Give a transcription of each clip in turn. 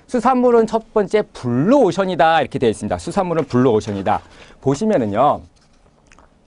수산물은 첫 번째 블루오션이다 이렇게 되어 있습니다. 수산물은 블루오션이다. 보시면은요.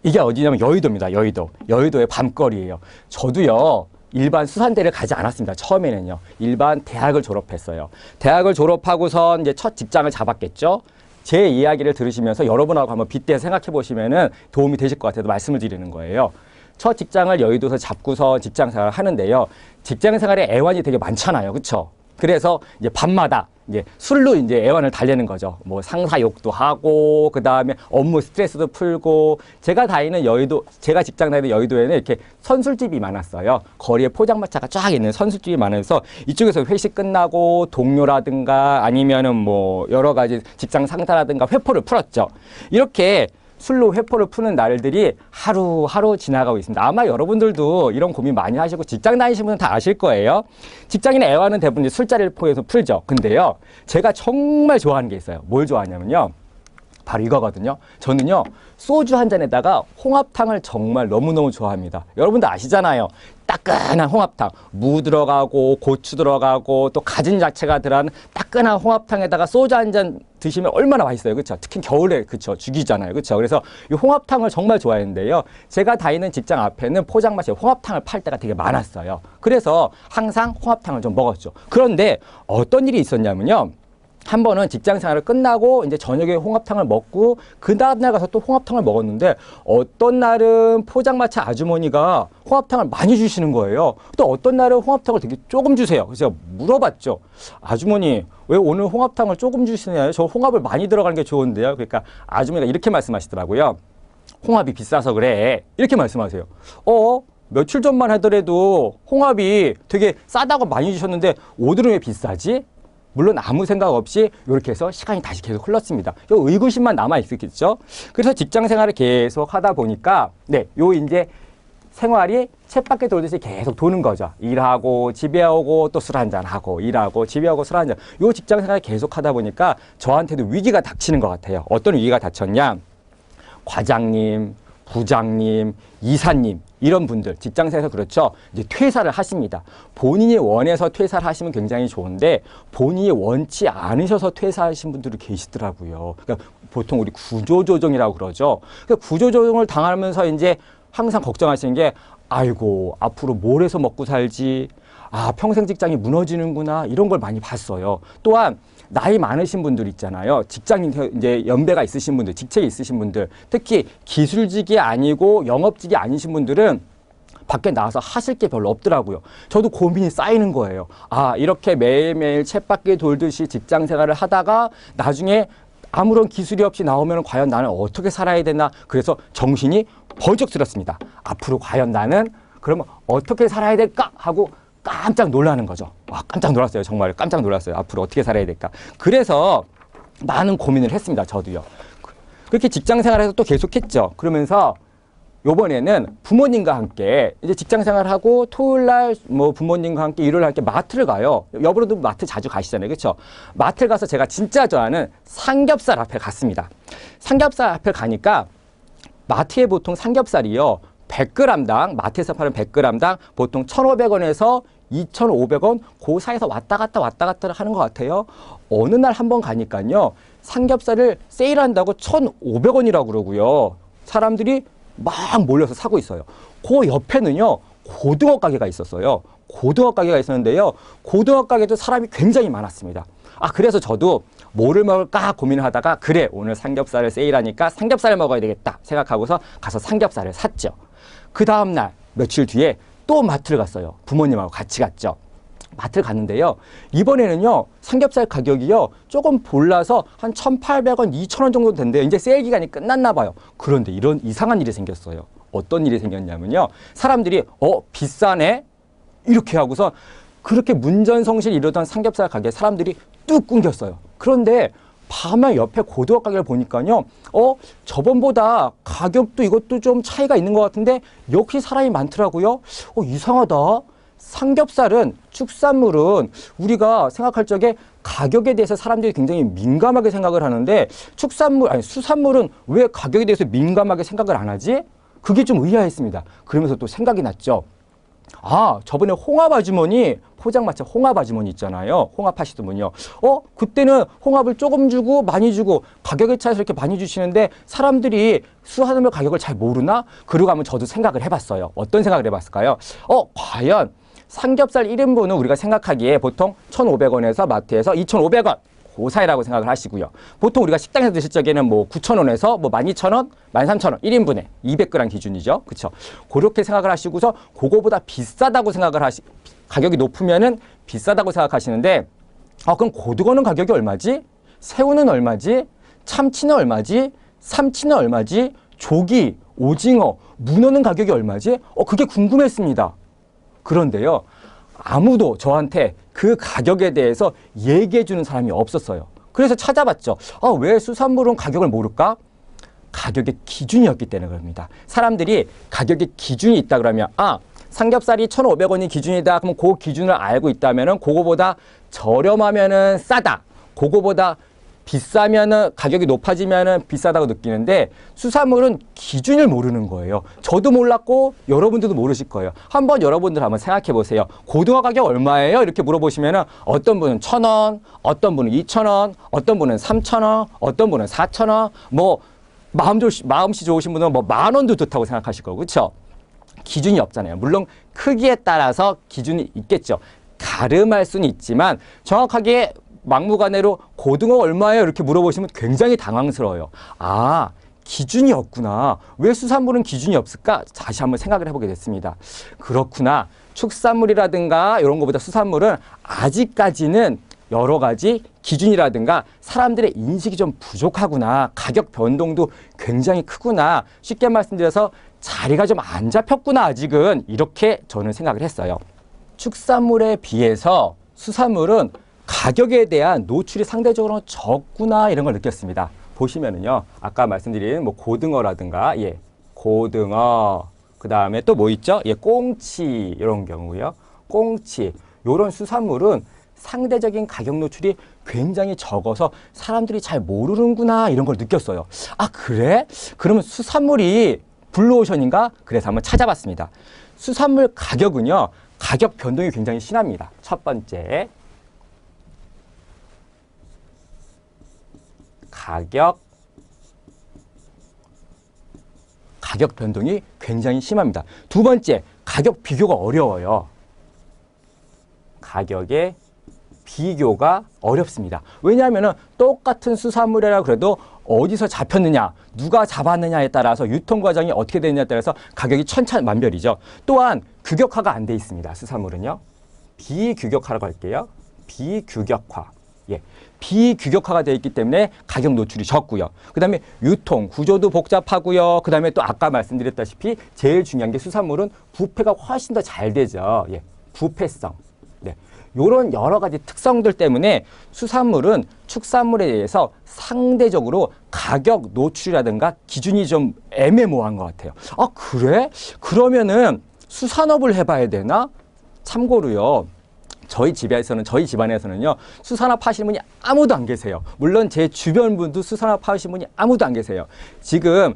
이게 어디냐면 여의도입니다. 여의도의 밤거리예요. 저도요. 일반 수산대를 가지 않았습니다. 처음에는요. 일반 대학을 졸업했어요. 대학을 졸업하고선 이제 첫 직장을 잡았겠죠. 제 이야기를 들으시면서 여러분하고 한번 빗대서 생각해 보시면은 도움이 되실 것 같아서 말씀을 드리는 거예요. 첫 직장을 여의도에서 잡고서 직장 생활을 하는데요. 직장 생활에 애환이 되게 많잖아요. 그렇죠? 그래서 이제 밤마다 이제 술로 이제 애환을 달래는 거죠. 뭐 상사 욕도 하고, 그 다음에 업무 스트레스도 풀고, 제가 직장 다니는 여의도에는 이렇게 선술집이 많았어요. 거리에 포장마차가 쫙 있는 선술집이 많아서 이쪽에서 회식 끝나고 동료라든가 아니면은 뭐 여러 가지 직장 상사라든가 회포를 풀었죠. 이렇게 술로 회포를 푸는 날들이 하루하루 지나가고 있습니다. 아마 여러분들도 이런 고민 많이 하시고 직장 다니시는 분은 다 아실 거예요. 직장인의 애환은 대부분 술자리를 포해서 풀죠. 근데요, 제가 정말 좋아하는 게 있어요. 뭘 좋아하냐면요. 바로 이거거든요. 저는요, 소주 한 잔에다가 홍합탕을 정말 너무너무 좋아합니다. 여러분들 아시잖아요. 따끈한 홍합탕, 무 들어가고 고추 들어가고 또 가진 자체가 들어가는 따끈한 홍합탕에다가 소주 한 잔 드시면 얼마나 맛있어요. 그렇죠? 특히 겨울에 그렇죠? 죽이잖아요. 그렇죠? 그래서 이 홍합탕을 정말 좋아했는데요. 제가 다니는 직장 앞에는 포장마차에 홍합탕을 팔 때가 되게 많았어요. 그래서 항상 홍합탕을 좀 먹었죠. 그런데 어떤 일이 있었냐면요. 한 번은 직장 생활을 끝나고 이제 저녁에 홍합탕을 먹고 그 다음날 가서 또 홍합탕을 먹었는데 어떤 날은 포장마차 아주머니가 홍합탕을 많이 주시는 거예요. 또 어떤 날은 홍합탕을 되게 조금 주세요. 그래서 제가 물어봤죠. 아주머니 왜 오늘 홍합탕을 조금 주시나요? 저 홍합을 많이 들어가는 게 좋은데요. 그러니까 아주머니가 이렇게 말씀하시더라고요. 홍합이 비싸서 그래. 이렇게 말씀하세요. 며칠 전만 하더라도 홍합이 되게 싸다고 많이 주셨는데 오늘은 왜 비싸지? 물론 아무 생각 없이 이렇게 해서 시간이 다시 계속 흘렀습니다. 요 의구심만 남아 있었겠죠. 그래서 직장 생활을 계속 하다 보니까 요 이제 생활이 쳇바퀴 돌듯이 계속 도는 거죠. 일하고 집에 오고 또 술 한잔 하고 일하고 집에 오고 술 한잔. 요 직장 생활을 계속 하다 보니까 저한테도 위기가 닥치는 것 같아요. 어떤 위기가 닥쳤냐? 과장님, 부장님, 이사님 이런 분들 직장생활에서 그렇죠. 이제 퇴사를 하십니다. 본인이 원해서 퇴사를 하시면 굉장히 좋은데 본인이 원치 않으셔서 퇴사하신 분들이 계시더라고요. 그러니까 보통 우리 구조조정이라고 그러죠. 그러니까 구조조정을 당하면서 이제 항상 걱정하시는 게 아이고 앞으로 뭘 해서 먹고 살지, 평생 직장이 무너지는구나 이런 걸 많이 봤어요. 또한 나이 많으신 분들 있잖아요. 직장인 이제 연배가 있으신 분들, 직책이 있으신 분들, 특히 기술직이 아니고 영업직이 아니신 분들은 밖에 나와서 하실 게 별로 없더라고요. 저도 고민이 쌓이는 거예요. 이렇게 매일매일 쳇바퀴 돌듯이 직장 생활을 하다가 나중에 아무런 기술이 없이 나오면 과연 나는 어떻게 살아야 되나. 그래서 정신이 번쩍 들었습니다. 앞으로 과연 나는 그러면 어떻게 살아야 될까 하고 깜짝 놀라는 거죠. 깜짝 놀랐어요. 정말 깜짝 놀랐어요. 앞으로 어떻게 살아야 될까. 그래서 많은 고민을 했습니다. 저도요. 그렇게 직장 생활에서 또 계속했죠. 그러면서 요번에는 부모님과 함께 이제 직장 생활하고 토요일 날 뭐 부모님과 함께 일요일 날 함께 마트를 가요. 여러분도 마트 자주 가시잖아요. 그렇죠? 마트를 가서 제가 진짜 좋아하는 삼겹살 앞에 갔습니다. 삼겹살 앞에 가니까 마트에 보통 삼겹살이요. 100g당, 마트에서 파는 100g당 보통 1,500원에서 2,500원 그 사이에서 왔다 갔다 하는 것 같아요. 어느 날 한번 가니까요. 삼겹살을 세일한다고 1,500원이라고 그러고요. 사람들이 막 몰려서 사고 있어요. 그 옆에는요. 고등어 가게가 있었어요. 고등어 가게가 있었는데요. 고등어 가게도 사람이 굉장히 많았습니다. 그래서 저도 뭐를 먹을까 고민을 하다가 그래 오늘 삼겹살을 세일하니까 삼겹살을 먹어야 되겠다 생각하고서 가서 삼겹살을 샀죠. 그 다음날 며칠 뒤에 또 마트를 갔어요. 부모님하고 같이 갔죠. 마트를 갔는데요. 이번에는요. 삼겹살 가격이요. 조금 올라서 한 1,800원, 2,000원 정도 된대요. 이제 세일 기간이 끝났나 봐요. 그런데 이런 이상한 일이 생겼어요. 어떤 일이 생겼냐면요. 사람들이 비싸네? 이렇게 하고서 그렇게 문전성시를 이루던 삼겹살 가게 사람들이 뚝 끊겼어요. 그런데 밤에 옆에 고등어 가게를 보니까요. 저번보다 가격도 이것도 좀 차이가 있는 것 같은데 역시 사람이 많더라고요. 이상하다. 삼겹살은, 축산물은 우리가 생각할 적에 가격에 대해서 사람들이 굉장히 민감하게 생각을 하는데 수산물은 왜 가격에 대해서 민감하게 생각을 안 하지? 그게 좀 의아했습니다. 그러면서 또 생각이 났죠. 아, 저번에 홍합 아주머니, 포장마차 홍합 아주머니 있잖아요. 홍합 하시던 분이요. 그때는 홍합을 조금 주고 많이 주고 가격에 차이서 이렇게 많이 주시는데 사람들이 수산물 가격을 잘 모르나? 그러고 한번 저도 생각을 해봤어요. 어떤 생각을 해봤을까요? 과연 삼겹살 1인분은 우리가 생각하기에 보통 1,500원에서 마트에서 2,500원. 그 사이라고 생각을 하시고요. 보통 우리가 식당에서 드실 적에는 뭐 9,000원에서 뭐 12,000원, 13,000원 1인분에 200g 기준이죠. 그렇죠? 그렇게 생각을 하시고서 그거보다 비싸다고 생각을 가격이 높으면은 비싸다고 생각하시는데 그럼 고등어는 가격이 얼마지? 새우는 얼마지? 참치는 얼마지? 삼치는 얼마지? 조기, 오징어, 문어는 가격이 얼마지? 그게 궁금했습니다. 그런데요. 아무도 저한테 그 가격에 대해서 얘기해 주는 사람이 없었어요. 그래서 찾아봤죠. 왜 수산물은 가격을 모를까? 가격의 기준이었기 때문에 그럽니다. 사람들이 가격의 기준이 있다 그러면 삼겹살이 1,500원이 기준이다. 그럼 그 기준을 알고 있다면은 그거보다 저렴하면은 싸다. 그거보다 비싸면은 가격이 높아지면은 비싸다고 느끼는데 수산물은 기준을 모르는 거예요. 저도 몰랐고 여러분들도 모르실 거예요. 한번 여러분들 한번 생각해 보세요. 고등어 가격 얼마예요? 이렇게 물어보시면은 어떤 분은 1,000원, 어떤 분은 2,000원, 어떤 분은 3,000원, 어떤 분은 4,000원, 뭐 마음씨 좋으신 분은 뭐 10,000원도 좋다고 생각하실 거고, 그렇죠? 기준이 없잖아요. 물론 크기에 따라서 기준이 있겠죠. 가름할 수는 있지만 정확하게 막무가내로 고등어 얼마예요? 이렇게 물어보시면 굉장히 당황스러워요. 기준이 없구나. 왜 수산물은 기준이 없을까? 다시 한번 생각을 해보게 됐습니다. 그렇구나. 축산물이라든가 이런 것보다 수산물은 아직까지는 여러 가지 기준이라든가 사람들의 인식이 좀 부족하구나. 가격 변동도 굉장히 크구나. 쉽게 말씀드려서 자리가 좀 안 잡혔구나. 아직은 이렇게 저는 생각을 했어요. 축산물에 비해서 수산물은 가격에 대한 노출이 상대적으로 적구나 이런 걸 느꼈습니다. 보시면은요, 아까 말씀드린 뭐 고등어라든가, 고등어, 그 다음에 또 뭐 있죠? 꽁치 이런 경우요. 꽁치 이런 수산물은 상대적인 가격 노출이 굉장히 적어서 사람들이 잘 모르는구나 이런 걸 느꼈어요. 그래? 그러면 수산물이 블루오션인가? 그래서 한번 찾아봤습니다. 수산물 가격은요, 가격 변동이 굉장히 심합니다. 첫 번째. 가격 변동이 굉장히 심합니다. 두 번째, 가격 비교가 어려워요. 가격의 비교가 어렵습니다. 왜냐하면 똑같은 수산물이라 그래도 어디서 잡혔느냐, 누가 잡았느냐에 따라서 유통 과정이 어떻게 되느냐에 따라서 가격이 천차만별이죠. 또한 규격화가 안 돼 있습니다. 수산물은요. 비규격화라고 할게요. 비규격화. 비규격화가 되어 있기 때문에 가격 노출이 적고요. 그 다음에 유통 구조도 복잡하고요. 그 다음에 또 아까 말씀드렸다시피 제일 중요한 게 수산물은 부패가 훨씬 더 잘 되죠. 부패성. 이런 여러 가지 특성들 때문에 수산물은 축산물에 대해서 상대적으로 가격 노출이라든가 기준이 좀 애매모호한 것 같아요. 그래? 그러면은 수산업을 해봐야 되나? 참고로요. 저희 집안에서는요, 수산업 하시는 분이 아무도 안 계세요. 물론 제 주변 분도 수산업 하시는 분이 아무도 안 계세요. 지금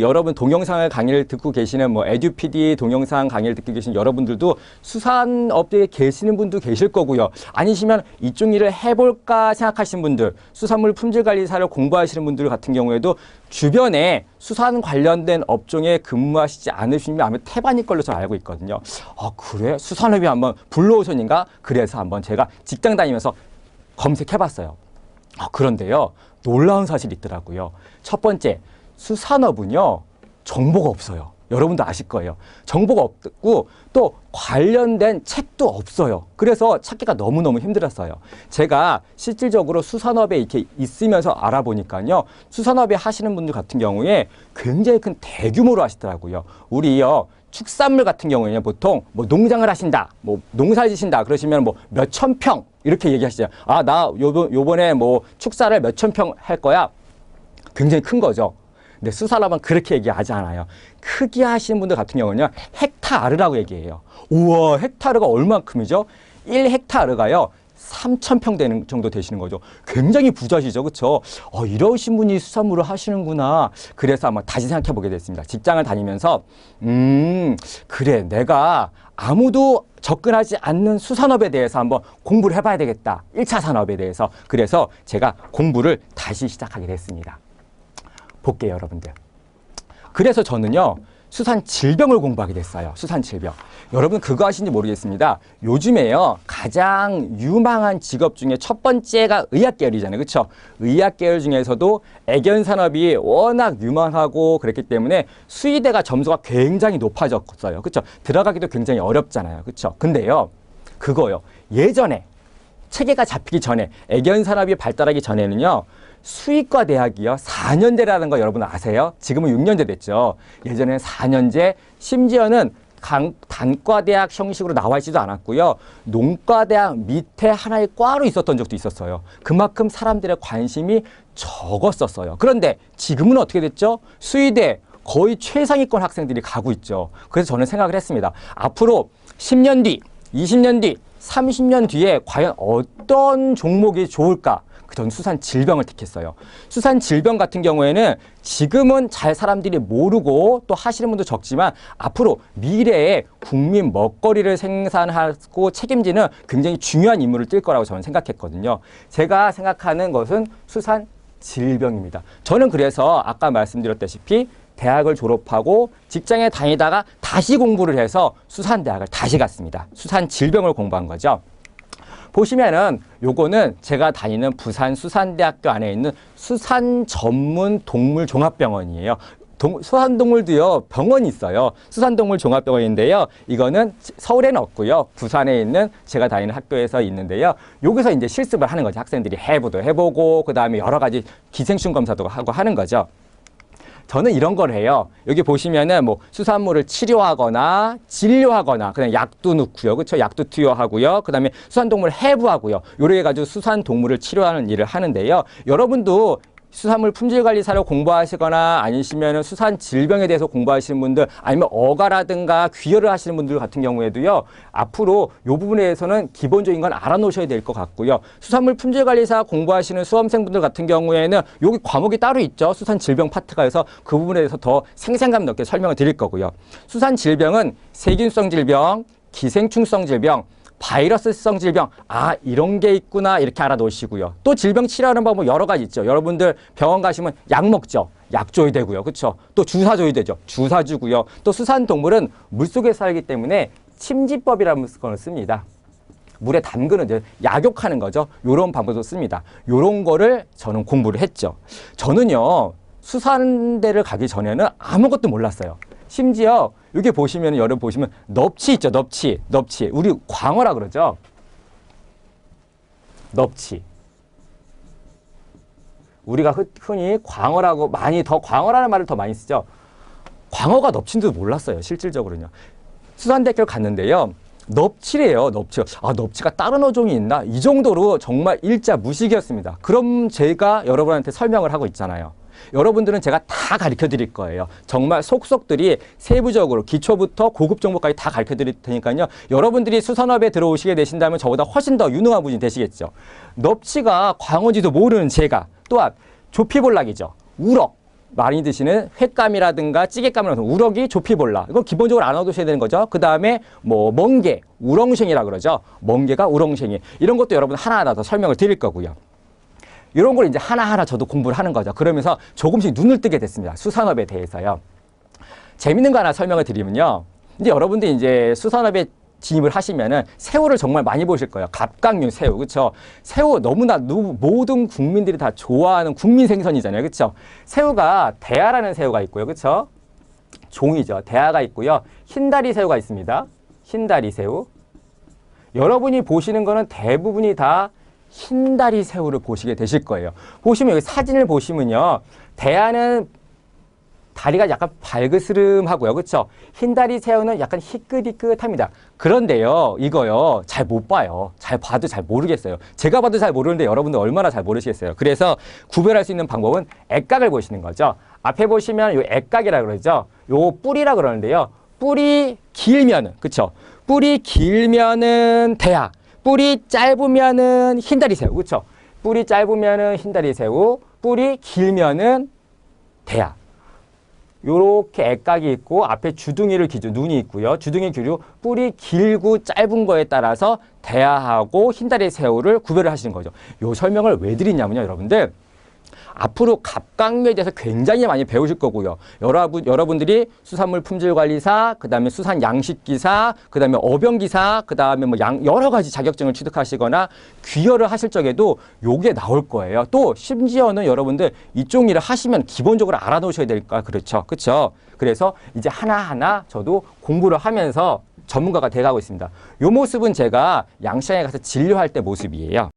여러분 동영상을 강의를 듣고 계시는 에듀피디 동영상 강의를 듣고 계신 여러분들도 수산업계에 계시는 분도 계실 거고요. 아니시면 이쪽 일을 해볼까 생각하시는 분들, 수산물 품질관리사를 공부하시는 분들 같은 경우에도 주변에 수산 관련된 업종에 근무하시지 않으시면 아마 태반일 걸로 저는 알고 있거든요. 그래? 수산업이 한번 블루오션인가? 그래서 한번 제가 직장 다니면서 검색해봤어요. 그런데요, 놀라운 사실이 있더라고요. 첫 번째, 수산업은요, 정보가 없어요. 여러분도 아실 거예요. 정보가 없고 또 관련된 책도 없어요. 그래서 찾기가 너무너무 힘들었어요. 제가 실질적으로 수산업에 이렇게 있으면서 알아보니까요, 수산업에 하시는 분들 같은 경우에 굉장히 큰 대규모로 하시더라고요. 우리요, 축산물 같은 경우에는 보통 농장을 하신다, 농사를 지신다 그러시면 몇천 평 이렇게 얘기하시죠. 나 요번에 축사를 몇천 평 할 거야. 굉장히 큰 거죠. 근데 수산업은 그렇게 얘기하지 않아요. 크게 하시는 분들 같은 경우는요, 헥타르라고 얘기해요. 우와, 헥타르가 얼만큼이죠? 1헥타르가요, 3,000평 정도 되시는 거죠. 굉장히 부자시죠, 그렇죠? 이러신 분이 수산물을 하시는구나. 그래서 한번 다시 생각해 보게 됐습니다. 직장을 다니면서 그래, 내가 아무도 접근하지 않는 수산업에 대해서 한번 공부를 해봐야 되겠다. 1차 산업에 대해서. 그래서 제가 공부를 다시 시작하게 됐습니다. 볼게요, 여러분들. 그래서 저는요, 수산 질병을 공부하게 됐어요. 수산 질병. 여러분 그거 아시는지 모르겠습니다. 요즘에요, 가장 유망한 직업 중에 첫 번째가 의학 계열이잖아요. 그렇죠? 의학 계열 중에서도 애견 산업이 워낙 유망하고 그랬기 때문에 수의대가 점수가 굉장히 높아졌어요. 그렇죠? 들어가기도 굉장히 어렵잖아요. 그렇죠? 근데요, 그거요. 예전에 체계가 잡히기 전에, 애견 산업이 발달하기 전에는요, 수의과 대학이요, 4년제라는 거 여러분 아세요? 지금은 6년제 됐죠. 예전에는 4년제, 심지어는 단과대학 형식으로 나와 있지도 않았고요. 농과대학 밑에 하나의 과로 있었던 적도 있었어요. 그만큼 사람들의 관심이 적었었어요. 그런데 지금은 어떻게 됐죠? 수의대 거의 최상위권 학생들이 가고 있죠. 그래서 저는 생각을 했습니다. 앞으로 10년 뒤, 20년 뒤, 30년 뒤에 과연 어떤 종목이 좋을까? 전 수산 질병을 택했어요. 수산 질병 같은 경우에는 지금은 잘 사람들이 모르고 또 하시는 분도 적지만 앞으로 미래에 국민 먹거리를 생산하고 책임지는 굉장히 중요한 임무를 띌 거라고 저는 생각했거든요. 제가 생각하는 것은 수산 질병입니다. 저는 그래서 아까 말씀드렸다시피 대학을 졸업하고 직장에 다니다가 다시 공부를 해서 수산대학을 다시 갔습니다. 수산 질병을 공부한 거죠. 보시면은 요거는 제가 다니는 부산 수산대학교 안에 있는 수산 전문 동물 종합병원이에요. 수산동물도요, 병원이 있어요. 수산동물 종합병원인데요. 이거는 서울에는 없고요. 부산에 있는 제가 다니는 학교에서 있는데요. 여기서 이제 실습을 하는 거죠. 학생들이 해부도 해보고, 그 다음에 여러 가지 기생충 검사도 하고 하는 거죠. 저는 이런 걸 해요. 여기 보시면은 뭐 수산물을 치료하거나 진료하거나 그다음에 약도 넣고요. 그렇죠? 약도 투여하고요. 그다음에 수산동물 해부하고요. 요렇게 해가지고 수산동물을 치료하는 일을 하는데요. 여러분도 수산물 품질관리사로 공부하시거나 아니시면 수산 질병에 대해서 공부하시는 분들 아니면 어가라든가 귀여를 하시는 분들 같은 경우에도요. 앞으로 이 부분에 대해서는 기본적인 건 알아놓으셔야 될 것 같고요. 수산물 품질관리사 공부하시는 수험생분들 같은 경우에는 여기 과목이 따로 있죠. 수산 질병 파트가 있어서 그 부분에 대해서 더 생생감 있게 설명을 드릴 거고요. 수산 질병은 세균성 질병, 기생충성 질병, 바이러스성 질병, 이런 게 있구나 이렇게 알아놓으시고요. 또 질병 치료하는 방법 여러 가지 있죠. 여러분들 병원 가시면 약 먹죠. 약 줘야 되고요. 그렇죠? 또 주사 줘야 되죠. 주사 주고요. 또 수산동물은 물속에 살기 때문에 침지법이라는 걸 씁니다. 물에 담그는 이제 약욕하는 거죠. 요런 방법도 씁니다. 요런 거를 저는 공부를 했죠. 저는요, 수산대를 가기 전에는 아무것도 몰랐어요. 심지어 여기 보시면 여러분 보시면 넙치 있죠. 넙치. 우리 광어라 그러죠. 넙치. 우리가 흔히 광어라고 광어라는 말을 더 많이 쓰죠. 광어가 넙치인지도 몰랐어요. 실질적으로는요. 수산대학교를 갔는데요. 넙치래요. 넙치. 넙치가 다른 어종이 있나? 이 정도로 정말 일자 무식이었습니다. 그럼 제가 여러분한테 설명을 하고 있잖아요. 여러분들은 제가 다 가르쳐 드릴 거예요. 정말 속속들이 세부적으로 기초부터 고급 정보까지 다 가르쳐 드릴 테니까요. 여러분들이 수산업에 들어오시게 되신다면 저보다 훨씬 더 유능한 분이 되시겠죠. 넙치가 광어인지도 모르는 제가 또한 조피볼락이죠. 우럭. 많이 드시는 횟감이라든가 찌개감이라든가 우럭이 조피볼락. 이거 기본적으로 알아두셔야 되는 거죠. 그 다음에 뭐 멍게, 우렁생이라 그러죠. 멍게가 우렁생이. 이런 것도 여러분 하나하나 더 설명을 드릴 거고요. 이런 걸 이제 하나하나 저도 공부를 하는 거죠. 그러면서 조금씩 눈을 뜨게 됐습니다. 수산업에 대해서요. 재밌는 거 하나 설명을 드리면요. 이제 여러분들이 이제 수산업에 진입을 하시면은 새우를 정말 많이 보실 거예요. 갑각류 새우, 그렇죠? 새우 너무나 모든 국민들이 다 좋아하는 국민 생선이잖아요, 그렇죠? 새우가 대하라는 새우가 있고요, 그렇죠? 종이죠. 대하가 있고요. 흰다리 새우가 있습니다. 흰다리 새우. 여러분이 보시는 거는 대부분이 다 흰다리 새우를 보시게 되실 거예요. 보시면 여기 사진을 보시면요. 대하는 다리가 약간 발그스름하고요. 그렇죠? 흰다리 새우는 약간 희끗희끗합니다. 그런데요. 이거요. 잘 못 봐요. 잘 봐도 잘 모르겠어요. 제가 봐도 잘 모르는데 여러분들 얼마나 잘 모르시겠어요. 그래서 구별할 수 있는 방법은 액각을 보시는 거죠. 앞에 보시면 요 액각이라고 그러죠. 요 뿌리라 그러는데요. 뿌리 길면은 그렇죠? 뿌리 길면은 대하. 뿌리 짧으면은 흰다리 새우. 그렇죠? 뿌리 짧으면은 흰다리 새우. 뿌리 길면은 대하. 요렇게 액각이 있고 앞에 주둥이를 기준 눈이 있고요. 주둥이 기준 뿔이 길고 짧은 거에 따라서 대하하고 흰다리 새우를 구별을 하시는 거죠. 요 설명을 왜 드리냐면요, 여러분들. 앞으로 갑각류에 대해서 굉장히 많이 배우실 거고요. 여러분들이 수산물 품질관리사, 그 다음에 수산양식기사, 그 다음에 어병기사, 그 다음에 뭐 여러 가지 자격증을 취득하시거나 귀여를 하실 적에도 요게 나올 거예요. 또 심지어는 여러분들 이쪽 일을 하시면 기본적으로 알아놓으셔야 될까? 그렇죠. 그렇죠. 그래서 이제 하나하나 저도 공부를 하면서 전문가가 돼가고 있습니다. 요 모습은 제가 양시장에 가서 진료할 때 모습이에요.